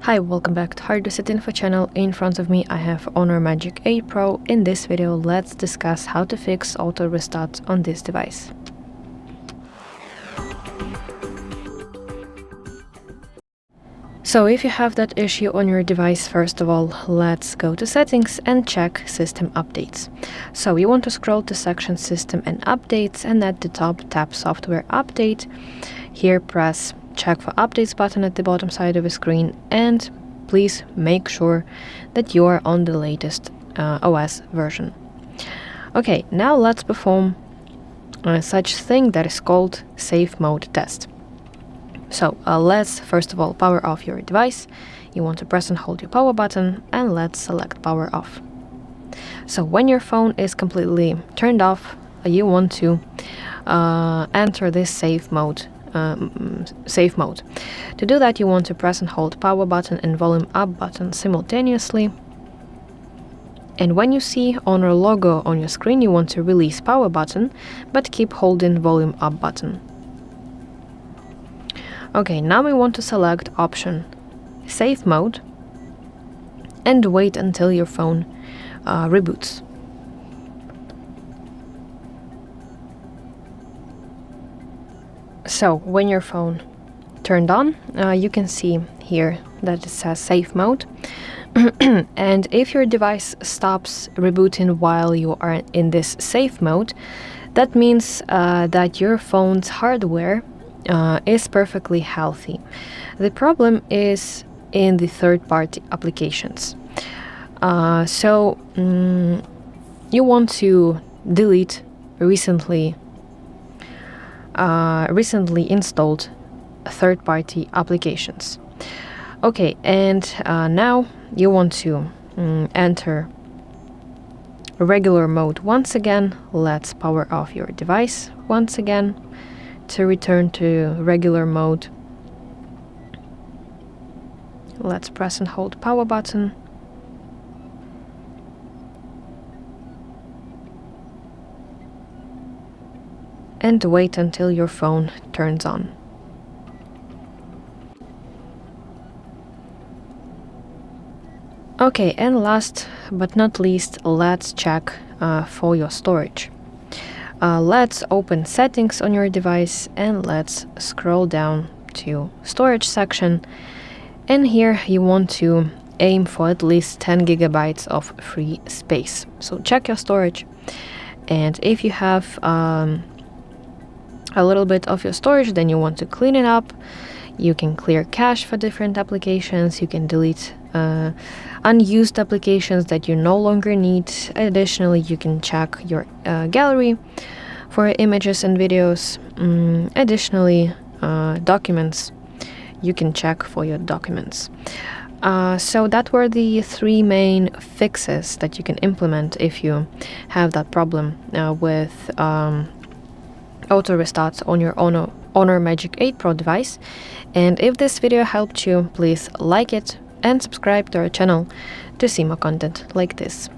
Hi, welcome back to HardReset.Info channel. In front of me I have HONOR Magic8 Pro. In this video, let's discuss how to fix auto restart on this device. So if you have that issue on your device, first of all, let's go to settings and check system updates. So you want to scroll to section system and updates, and at the top tap software update. Here press check for updates button at the bottom side of the screen, and please make sure that you are on the latest OS version. Okay, now let's perform such thing that is called safe mode test. So let's first of all power off your device. You want to press and hold your power button, and let's select power off. So when your phone is completely turned off, you want to enter this safe mode. To do that, you want to press and hold power button and volume up button simultaneously. And when you see HONOR logo on your screen, you want to release power button, but keep holding volume up button. Okay, now we want to select option safe mode and wait until your phone reboots. So when your phone turned on, you can see here that it says safe mode. And if your device stops rebooting while you are in this safe mode, that means that your phone's hardware is perfectly healthy. The problem is in the third-party applications. You want to delete recently installed third-party applications. Okay, and now you want to enter regular mode once again. Let's power off your device once again to return to regular mode. Let's press and hold power button. And wait until your phone turns on. Okay, and last but not least, let's check for your storage. Let's open settings on your device and let's scroll down to storage section. And here you want to aim for at least 10 gigabytes of free space. So check your storage, and if you have a little bit of your storage, then you want to clean it up. You can clear cache for different applications. You can delete unused applications that you no longer need. Additionally, you can check your gallery for images and videos. Additionally, documents, you can check for your documents. So that were the three main fixes that you can implement if you have that problem with auto restarts on your HONOR Magic8 Pro device. And if this video helped you, please like it and subscribe to our channel to see more content like this.